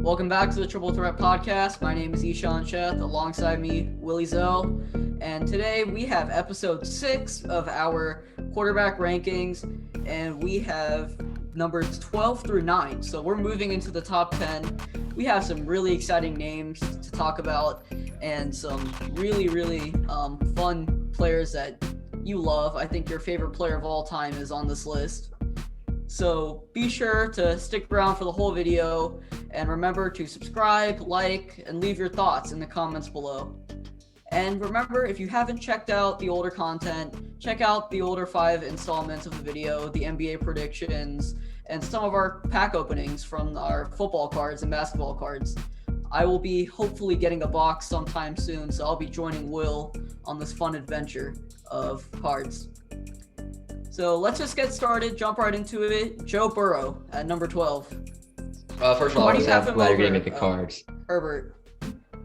Welcome back to the Triple Threat Podcast. My name is Ishan Sheth, alongside me, Willie Zell. And today we have episode 6 of our quarterback rankings, and we have numbers 12 through 9. So we're moving into the top 10. We have some really exciting names to talk about and some really fun players that you love. I think your favorite player of all time is on this list. So be sure to stick around for the whole video, and remember to subscribe, like, and leave your thoughts in the comments below. And remember, if you haven't checked out the older content, check out the older 5 installments of the video, the NBA predictions, and some of our pack openings from our football cards and basketball cards. I will be hopefully getting a box sometime soon, so I'll be joining Will on this fun adventure of cards. So let's just get started, jump right into it. Joe Burrow at number 12. First of all, Why I do was you have him glad you're over, getting at the cards. Herbert?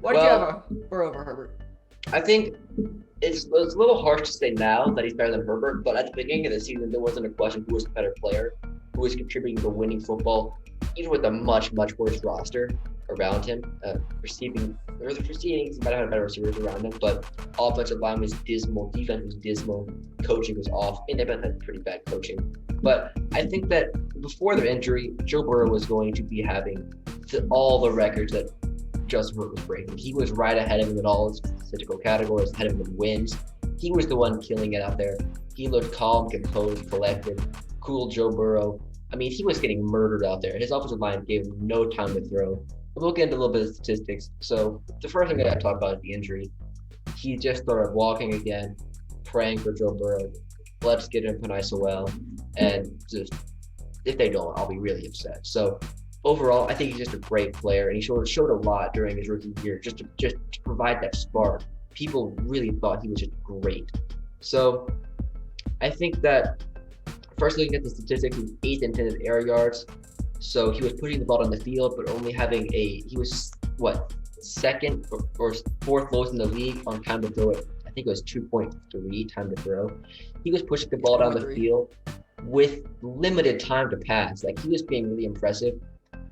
Why did you have Burrow over Herbert? I think it's a little harsh to say now that he's better than Herbert, but at the beginning of the season, there wasn't a question who was the better player, who was contributing to winning football, even with a much worse roster around him. Receiving, he might have had better receivers around him, but offensive line was dismal, defense was dismal, coaching was off, and they both had pretty bad coaching. But I think that before their injury, Joe Burrow was going to be having all the records that Justin Herbert was breaking. He was right ahead of him in all his statistical categories, ahead of him in wins. He was the one killing it out there. He looked calm, composed, collected, cool Joe Burrow. I mean, he was getting murdered out there. His offensive line gave him no time to throw. We'll get into a little bit of statistics. So the first thing I got to talk about is the injury. He just started walking again, praying for Joe Burrow. Let's get him well. And just, if they don't, I'll be really upset. So overall, I think he's just a great player, and he showed a lot during his rookie year just to provide that spark. People really thought he was just great. So I think that first looking at the statistics, he was 8th in intended air yards. So he was putting the ball on the field, but only having he was second or fourth lowest in the league on time to throw it. I think it was 2.3 time to throw. He was pushing the ball down the field with limited time to pass. Like, he was being really impressive.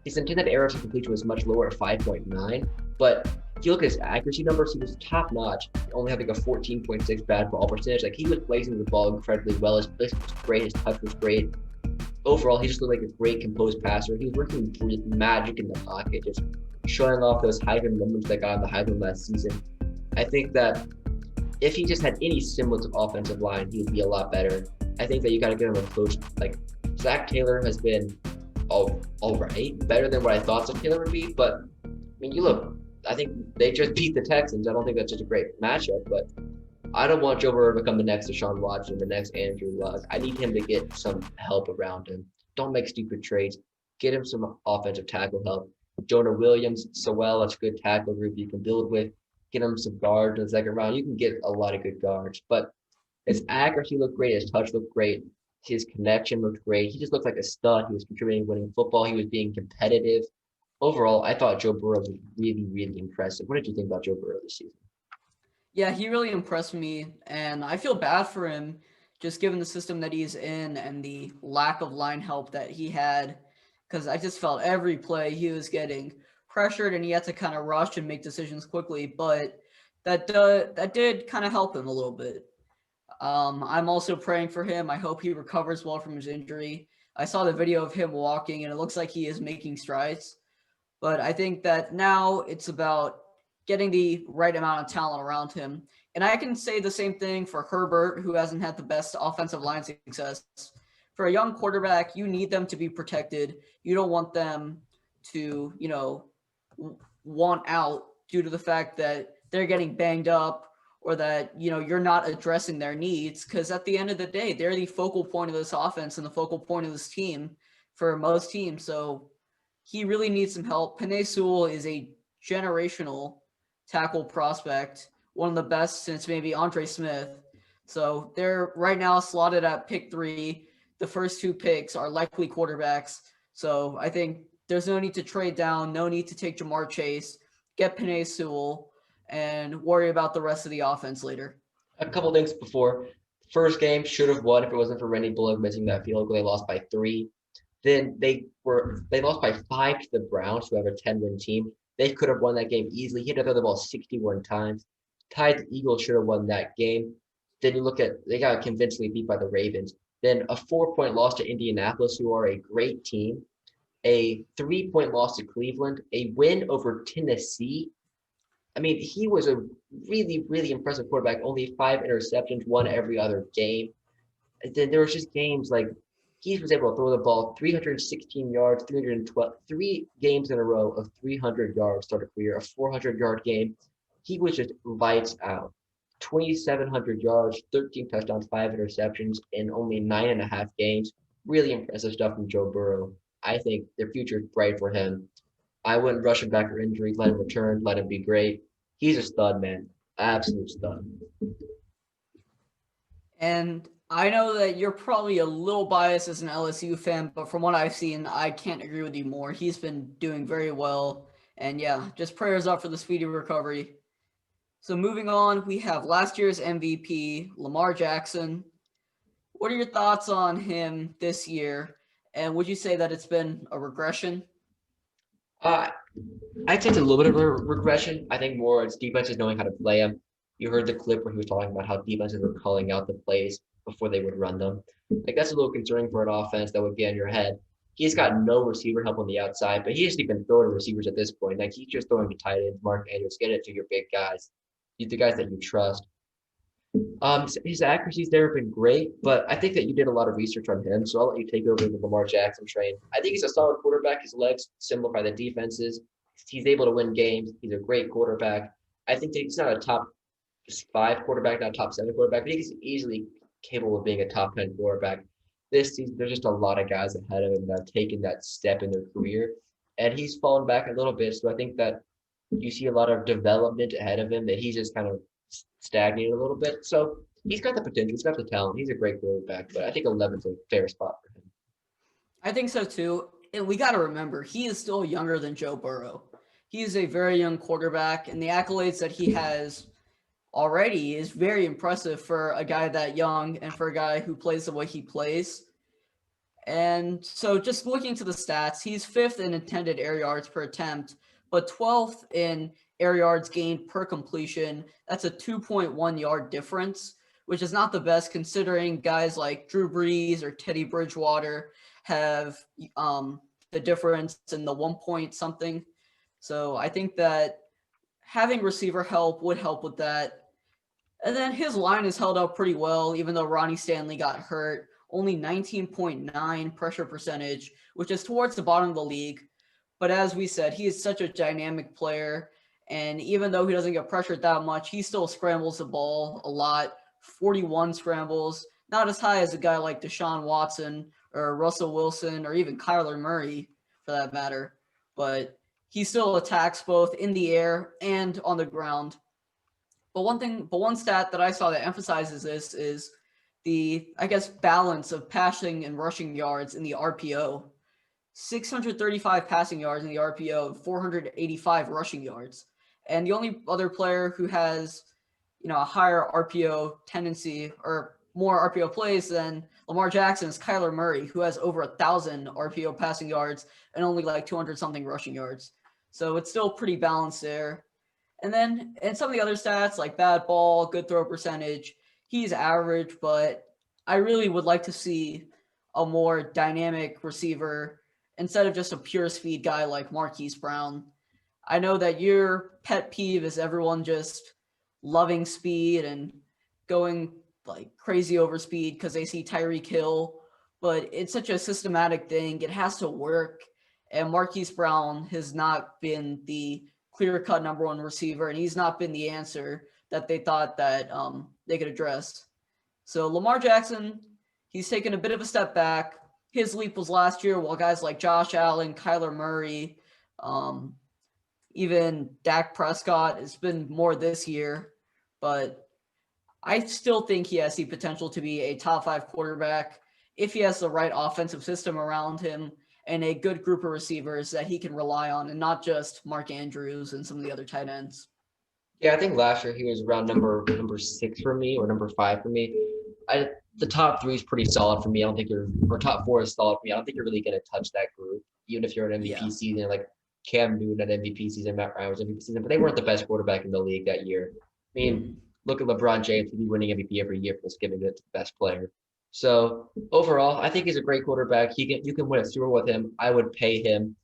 His intended errors to completion was much lower at 5.9, but if you look at his accuracy numbers, he was top notch, only having a 14.6 bad ball percentage. Like, he was placing the ball incredibly well. His placement was great, his touch was great. Overall, he just looked like a great composed passer. He was working with magic in the pocket, just showing off those Heisman moments that got in the Heisman last season. I think that if he just had any semblance of offensive line, he would be a lot better. I think that you got to get him a coach. Like, Zach Taylor has been all right, better than what I thought Zach Taylor would be. But, I mean, you look, I think they just beat the Texans. I don't think that's such a great matchup, but I don't want Joe Burrow to become the next Deshaun Watson, the next Andrew Luck. I need him to get some help around him. Don't make stupid trades. Get him some offensive tackle help. Jonah Williams, Sewell, that's a good tackle group you can build with. Get him some guards in the second round. You can get a lot of good guards. But his accuracy looked great. His touch looked great. His connection looked great. He just looked like a stud. He was contributing, winning football. He was being competitive. Overall, I thought Joe Burrow was really impressive. What did you think about Joe Burrow this season? Yeah, he really impressed me, and I feel bad for him just given the system that he's in and the lack of line help that he had, because I just felt every play he was getting pressured and he had to kind of rush and make decisions quickly, but that did kind of help him a little bit. I'm also praying for him. I hope he recovers well from his injury. I saw the video of him walking, and it looks like he is making strides, but I think that now it's about getting the right amount of talent around him. And I can say the same thing for Herbert, who hasn't had the best offensive line success. For a young quarterback, you need them to be protected. You don't want them to, want out due to the fact that they're getting banged up or that, you're not addressing their needs. Because at the end of the day, they're the focal point of this offense and the focal point of this team for most teams. So he really needs some help. Penei Sewell is a generational tackle prospect, one of the best since maybe Andre Smith. So they're right now slotted at pick 3. The first 2 picks are likely quarterbacks. So I think there's no need to trade down, no need to take Jamar Chase, get Penei Sewell, and worry about the rest of the offense later. A couple things before. First game should have won if it wasn't for Randy Bullock missing that field goal. They lost by 3. Then they lost by 5 to the Browns, who have a 10-win team. They could have won that game easily. He had to throw the ball 61 times. Tied the Eagles should have won that game. Then you look at they got convincingly beat by the Ravens. Then a 4-point loss to Indianapolis, who are a great team. A 3-point loss to Cleveland. A win over Tennessee. I mean, he was a really, really impressive quarterback. Only 5 interceptions, won every other game. And then there was just games like he was able to throw the ball 316 yards, 312, 3 games in a row of 300 yards, start a career, a 400-yard game. He was just lights out. 2,700 yards, 13 touchdowns, 5 interceptions in only 9.5 games. Really impressive stuff from Joe Burrow. I think the future is bright for him. I wouldn't rush him back for injury. Let him return. Let him be great. He's a stud, man. Absolute stud. And I know that you're probably a little biased as an LSU fan, but from what I've seen, I can't agree with you more. He's been doing very well. And yeah, just prayers up for the speedy recovery. So moving on, we have last year's MVP, Lamar Jackson. What are your thoughts on him this year? And would you say that it's been a regression? Uh, I'd say it's a little bit of a regression. I think more it's defenses knowing how to play him. You heard the clip where he was talking about how defenses were calling out the plays before they would run them. Like that's a little concerning for an offense that would get in your head. He's got no receiver help on the outside, but he hasn't even throwing receivers at this point. Like he's just throwing to tight ends, Mark Andrews, get it to your big guys, the guys that you trust. His accuracy's never been great, but I think that you did a lot of research on him, so I'll let you take over the Lamar Jackson train. I think he's a solid quarterback. His legs simplify the defenses. He's able to win games. He's a great quarterback. I think that he's not a top 5 quarterback, not a top 7 quarterback, but he's easily capable of being a top 10 quarterback. This season, there's just a lot of guys ahead of him that have taken that step in their career, and he's fallen back a little bit. So I think that you see a lot of development ahead of him that he's just kind of stagnated a little bit. So he's got the potential. He's got the talent. He's a great quarterback, but I think 11's a fair spot for him. I think so too. And we got to remember, he is still younger than Joe Burrow. He is a very young quarterback, and the accolades that he has already is very impressive for a guy that young and for a guy who plays the way he plays. And so just looking to the stats, he's 5th in intended air yards per attempt, but 12th in air yards gained per completion. That's a 2.1 yard difference, which is not the best considering guys like Drew Brees or Teddy Bridgewater have the difference in the 1 point something. So I think that having receiver help would help with that. And then his line is held up pretty well, even though Ronnie Stanley got hurt. Only 19.9 pressure percentage, which is towards the bottom of the league. But as we said, he is such a dynamic player. And even though he doesn't get pressured that much, he still scrambles the ball a lot. 41 scrambles, not as high as a guy like Deshaun Watson or Russell Wilson or even Kyler Murray for that matter. But he still attacks both in the air and on the ground. But one stat that I saw that emphasizes this is the, I guess, balance of passing and rushing yards in the RPO. 635 passing yards in the RPO, 485 rushing yards. And the only other player who has, a higher RPO tendency or more RPO plays than Lamar Jackson is Kyler Murray, who has over 1,000 RPO passing yards and only like 200 something rushing yards. So it's still pretty balanced there. And then in some of the other stats like bad ball, good throw percentage, he's average, but I really would like to see a more dynamic receiver instead of just a pure speed guy like Marquise Brown. I know that your pet peeve is everyone just loving speed and going like crazy over speed because they see Tyreek Hill, but it's such a systematic thing. It has to work. And Marquise Brown has not been the clear-cut number 1 receiver, and he's not been the answer that they thought that they could address. So Lamar Jackson, he's taken a bit of a step back. His leap was last year, while guys like Josh Allen, Kyler Murray, even Dak Prescott, it's been more this year. But I still think he has the potential to be a top 5 quarterback if he has the right offensive system around him and a good group of receivers that he can rely on, and not just Mark Andrews and some of the other tight ends. Yeah, I think last year he was around number 6 for me or number 5 for me. the top three is pretty solid for me. I don't think or top four is solid for me. I don't think you're really going to touch that group, even if you're an MVP Yeah. season, like Cam Newton had MVP season, Matt Ryan was MVP season, but they weren't the best quarterback in the league that year. I mean, Mhm. look at LeBron James, he'd be winning MVP every year for just giving it to the best player. So overall, I think he's a great quarterback. You can win a Super Bowl with him. I would pay him.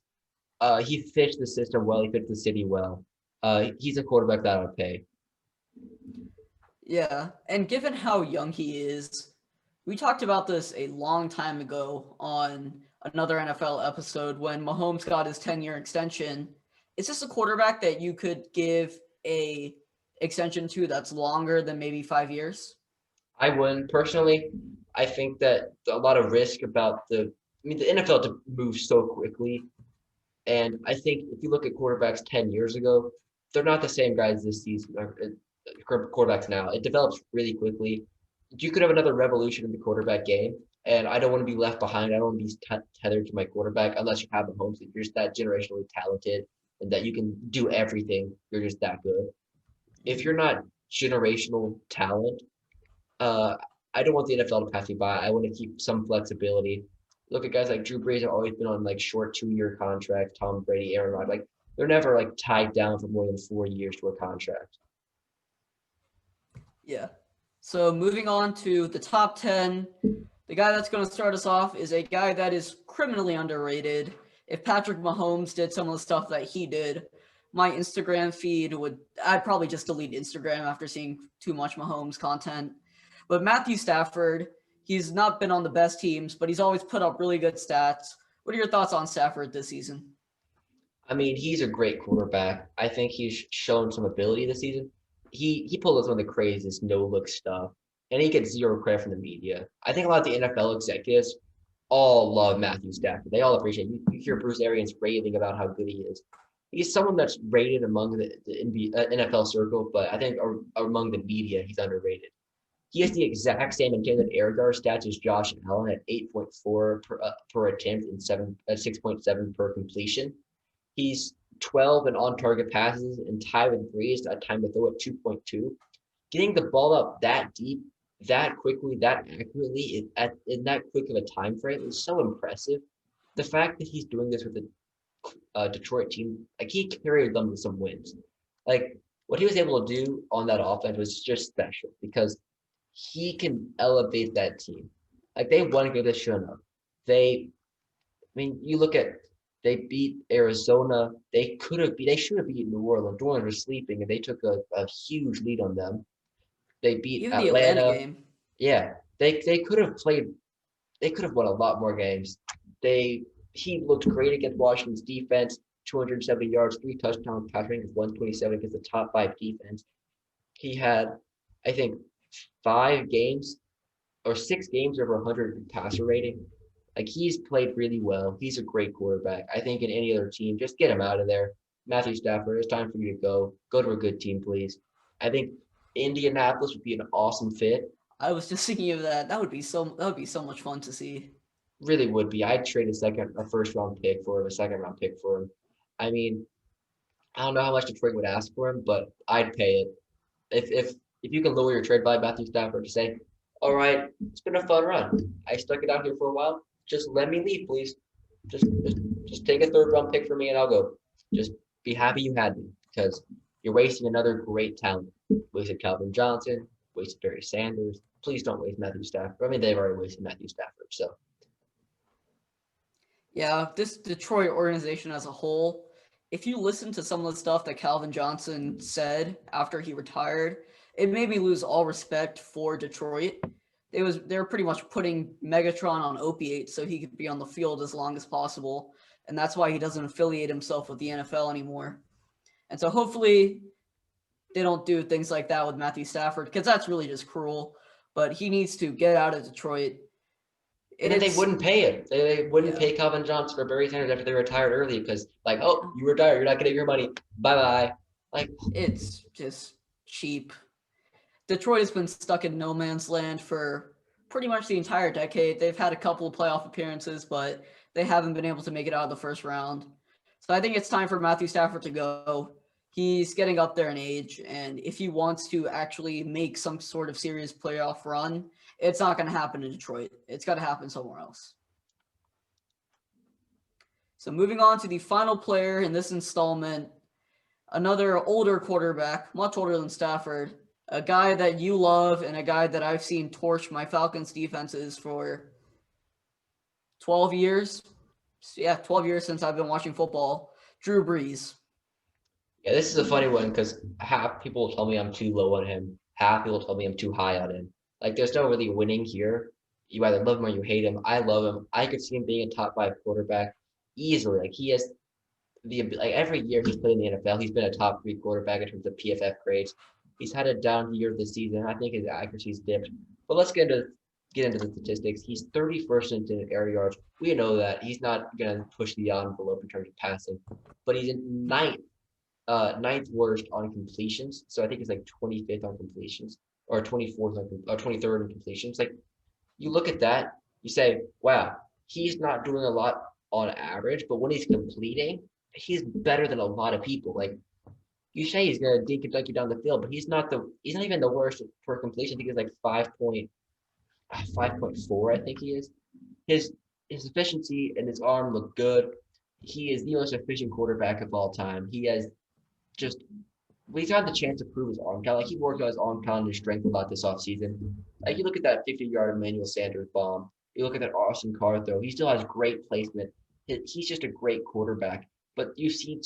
He fits the system well. He fits the city well. He's a quarterback that I would pay. Yeah, and given how young he is, we talked about this a long time ago on another NFL episode when Mahomes got his 10-year extension. Is this a quarterback that you could give a extension to that's longer than maybe 5 years? I wouldn't personally. I think that a lot of risk about the NFL to move so quickly. And I think if you look at quarterbacks 10 years ago, they're not the same guys this season, quarterbacks now. It develops really quickly. You could have another revolution in the quarterback game, and I don't want to be left behind. I don't want to be tethered to my quarterback unless you have Mahomes. If you're just that generationally talented and that you can do everything, you're just that good. If you're not generational talent, uh, I don't want the NFL to pass me by. I want to keep some flexibility. Look at guys like Drew Brees have always been on like short 2-year contracts. Tom Brady, Aaron Rodgers, like they're never like tied down for more than 4 years to a contract. Yeah. So moving on to the top 10, the guy that's going to start us off is a guy that is criminally underrated. If Patrick Mahomes did some of the stuff that he did, my Instagram feed I'd probably just delete Instagram after seeing too much Mahomes content. But Matthew Stafford, he's not been on the best teams, but he's always put up really good stats. What are your thoughts on Stafford this season? I mean, he's a great quarterback. I think he's shown some ability this season. He pulled out some of the craziest no look stuff, and he gets zero credit from the media. I think a lot of the NFL executives all love Matthew Stafford. They all appreciate. You hear Bruce Arians raving about how good he is. He's someone that's rated among the NFL circle, but I think among the media, he's underrated. He has the exact same intended air yard stats as Josh Allen at 8.4 per attempt and 6.7 per completion. He's 12 in on-target passes and tied with Brees at time to throw at 2.2. Getting the ball up that deep, that quickly, that accurately, in that quick of a time frame is so impressive. The fact that he's doing this with the Detroit team, like he carried them to some wins. Like what he was able to do on that offense was just special because he can elevate that team. Like they won a game they shouldn't have. You look at they beat Arizona. They should have beaten New Orleans. New Orleans was sleeping and they took a huge lead on them. They beat Even the Atlanta Atlanta. game. Yeah. They could have won a lot more games. He looked great against Washington's defense, 270 yards, 3 touchdowns, passer rating of 127 against the top 5 defense. He had, I think, 5 games or 6 games over 100 passer rating. Like he's played really well. He's a great quarterback. I think in any other team, just get him out of there. Matthew Stafford, it's time for you to go. Go to a good team, please. I think Indianapolis would be an awesome fit. I was just thinking of that. That would be so much fun to see. Really would be. I'd trade a first round pick for him, a second round pick for him. I mean, I don't know how much Detroit would ask for him, but I'd pay it. If you can lower your trade by Matthew Stafford to say, all right, it's been a fun run. I stuck it out here for a while. Just let me leave, please. Just take a third round pick for me and I'll go. Just be happy you had me because you're wasting another great talent. Wasted Calvin Johnson, wasted Barry Sanders. Please don't waste Matthew Stafford. I mean, they've already wasted Matthew Stafford. So Yeah, this Detroit organization as a whole, if you listen to some of the stuff that Calvin Johnson said after he retired, it made me lose all respect for Detroit. They were pretty much putting Megatron on opiates so he could be on the field as long as possible, and that's why he doesn't affiliate himself with the NFL anymore. And so hopefully they don't do things like that with Matthew Stafford because that's really just cruel. But he needs to get out of Detroit. and then they wouldn't pay it. They wouldn't Yeah. pay Calvin Johnson for Barry Sanders after they retired early because like, oh, you retired, you're not getting your money. Bye bye. Like It's just cheap. Detroit has been stuck in no man's land for pretty much the entire decade. They've had a couple of playoff appearances, but they haven't been able to make it out of the first round. So I think it's time for Matthew Stafford to go. He's getting up there in age, and if he wants to actually make some sort of serious playoff run it's not going to happen in Detroit. It's got to happen somewhere else. So moving on to the final player in this installment, another older quarterback, much older than Stafford, a guy that you love and a guy that I've seen torch my Falcons defenses for 12 years. Yeah, 12 years since I've been watching football. Drew Brees. Yeah, this is a funny one because half people tell me I'm too low on him. Half people tell me I'm too high on him. Like, there's no really winning here. You either love him or you hate him. I love him. I could see him being a top 5 quarterback easily. Like, he has every year he's played in the NFL, he's been a top 3 quarterback in terms of PFF grades. He's had a down year this season. I think his accuracy's dipped. But let's get into the statistics. He's 31st in air yards. We know that he's not gonna push the envelope in terms of passing, but he's in ninth worst on completions. So I think it's like 25th on completions or 24th or 23rd on completions. Like, you look at that, you say, wow, he's not doing a lot on average, but when he's completing, he's better than a lot of people. Like, you say he's gonna dink and dunk you down the field, but he's not even the worst per completion. I think it's like 5.4, I think he is. His efficiency and his arm look good. He is the most efficient quarterback of all time. He has he's had the chance to prove his arm talent. Like, he worked on his arm talent and his strength a lot this offseason. Like, you look at that 50-yard Emmanuel Sanders bomb. You look at that Austin Carr throw. He still has great placement. He's just a great quarterback. But you've seen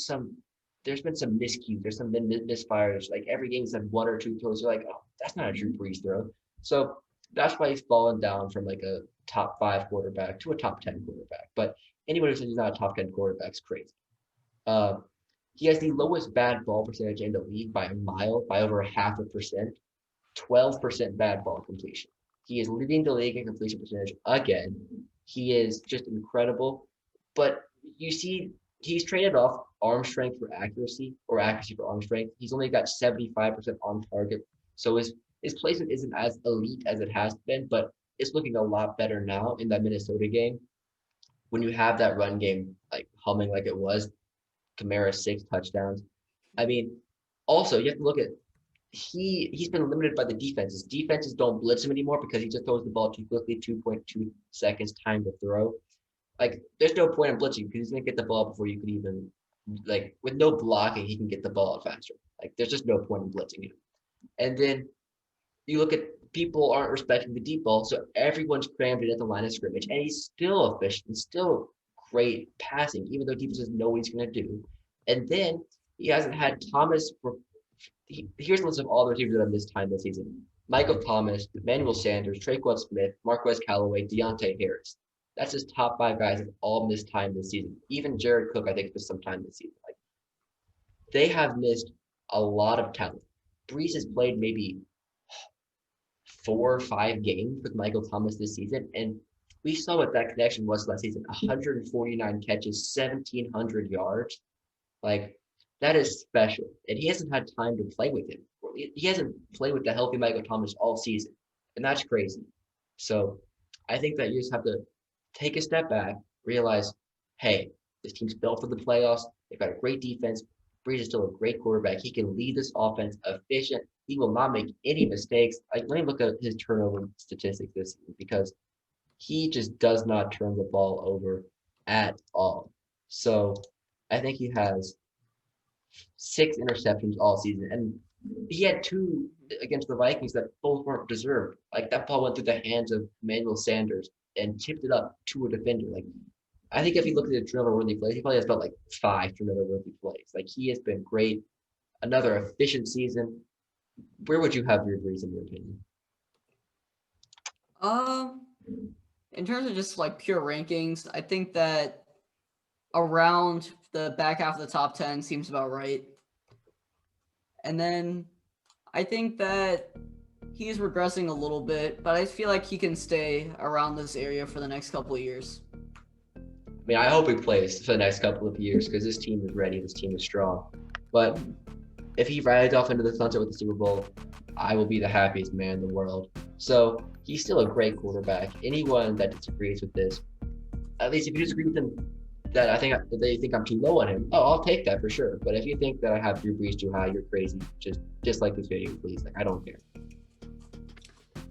there's been some miscues. There's some misfires. Like, every game's had 1 or 2 throws. You're like, oh, that's not a Drew Brees throw. So that's why he's fallen down from like a top 5 quarterback to a top 10 quarterback. But anyone who says he's not a top 10 quarterback is crazy. He has the lowest bad ball percentage in the league by a mile, by over 0.5%, 12% bad ball completion. He is leading the league in completion percentage again. He is just incredible. But you see, he's traded off arm strength for accuracy or accuracy for arm strength. He's only got 75% on target. So his placement isn't as elite as it has been, but it's looking a lot better now in that Minnesota game. When you have that run game like humming like it was, Kamara 6 touchdowns. I mean, also you have to look at he's been limited by the defenses. Defenses don't blitz him anymore because he just throws the ball too quickly, 2.2 seconds time to throw. Like, there's no point in blitzing because he's gonna get the ball before you could even, like, with no blocking, he can get the ball out faster. Like, there's just no point in blitzing him. And then you look at people aren't respecting the deep ball, so everyone's crammed in at the line of scrimmage, and he's still efficient, still great passing, even though defenses know what he's going to do. And then he hasn't had Thomas here's a list of all the receivers that have missed time this season. Michael Thomas, Emmanuel Sanders, Traquan Smith, Marquez Callaway, Deontay Harris. That's his top 5 guys that all missed time this season. Even Jared Cook, I think, missed some time this season. Like, they have missed a lot of talent. Brees has played maybe 4 or 5 games with Michael Thomas this season, and we saw what that connection was last season. 149 catches, 1,700 yards. Like, that is special. And he hasn't had time to play with him. He hasn't played with the healthy Michael Thomas all season. And that's crazy. So I think that you just have to take a step back, realize, hey, this team's built for the playoffs. They've got a great defense. Brees is still a great quarterback. He can lead this offense efficient. He will not make any mistakes. Let me look at his turnover statistics this season because he just does not turn the ball over at all. So I think he has 6 interceptions all season. And he had 2 against the Vikings that both weren't deserved. Like, that ball went through the hands of Emmanuel Sanders and tipped it up to a defender. Like, I think if you look at the turnover-worthy plays, he probably has about like 5 turnover-worthy plays. Like, he has been great. Another efficient season. Where would you have your Brees in your opinion? In terms of just like pure rankings, I think that around the back half of the top 10 seems about right. And then I think that he's regressing a little bit, but I feel like he can stay around this area for the next couple of years. I mean, I hope he plays for the next couple of years because this team is ready. This team is strong. But if he rides off into the sunset with the Super Bowl, I will be the happiest man in the world. So he's still a great quarterback. Anyone that disagrees with this, at least if you disagree with him, that they think I'm too low on him, I'll take that for sure. But if you think that I have Drew Brees too high, you're crazy. Just dislike this video, please. Like, I don't care.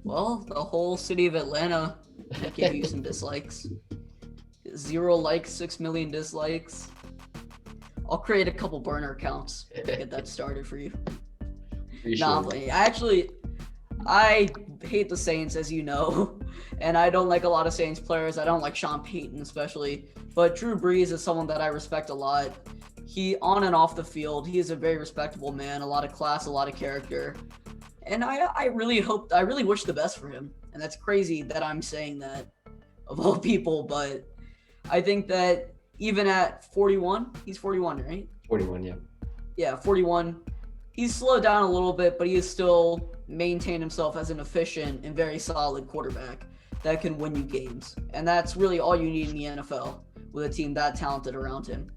Well, the whole city of Atlanta will give you some dislikes. 0 likes, 6 million dislikes. I'll create a couple burner accounts to get that started for you. Nah, I'm playing. I hate the Saints, as you know, and I don't like a lot of Saints players. I don't like Sean Payton especially, but Drew Brees is someone that I respect a lot. He, on and off the field, he is a very respectable man, a lot of class, a lot of character. And I really wish the best for him. And that's crazy that I'm saying that of all people, but I think that even at 41, he's 41, right? 41, yeah. Yeah, 41. He's slowed down a little bit, but he has still maintained himself as an efficient and very solid quarterback that can win you games. And that's really all you need in the NFL with a team that talented around him.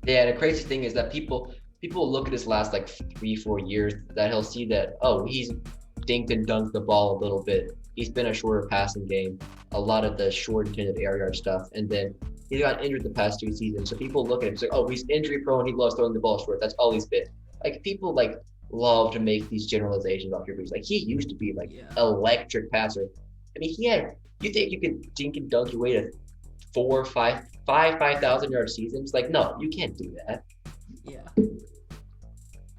Yeah, the crazy thing is that people look at his last like 3-4 years that he'll see that, oh, he's dinked and dunked the ball a little bit. He's been a shorter passing game, a lot of the short intended air yard stuff, and then he got injured the past 2 seasons. So people look at him and say, oh, he's injury prone, he loves throwing the ball short. That's all he's been. Like people like love to make these generalizations off your Brees. Like he used to be like electric passer. I mean, you think you could dink and dunk your way to 5,000 yard seasons? Like, no, you can't do that. Yeah.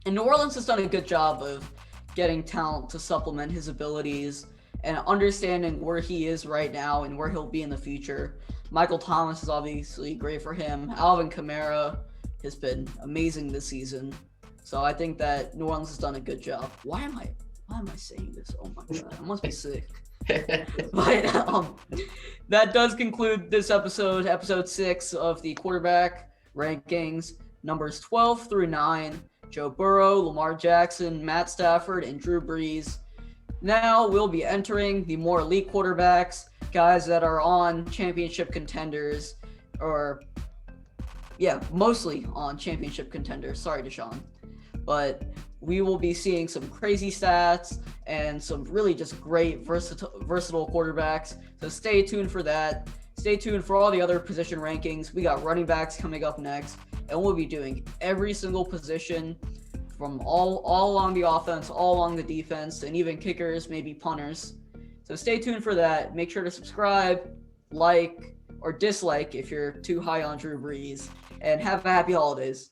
And New Orleans has done a good job of getting talent to supplement his abilities and understanding where he is right now and where he'll be in the future. Michael Thomas is obviously great for him. Alvin Kamara has been amazing this season. So I think that New Orleans has done a good job. Why am I saying this? Oh my God, I must be sick. But that does conclude this episode 6 of the quarterback rankings, numbers 12 through 9. Joe Burrow, Lamar Jackson, Matt Stafford, and Drew Brees. Now we'll be entering the more elite quarterbacks, guys that are on championship contenders, mostly on championship contenders. Sorry, Deshaun. But we will be seeing some crazy stats and some really just great versatile quarterbacks. So stay tuned for that. Stay tuned for all the other position rankings. We got running backs coming up next, and we'll be doing every single position from all along the offense, all along the defense, and even kickers, maybe punters. So stay tuned for that. Make sure to subscribe, like, or dislike if you're too high on Drew Brees, and have a happy holidays.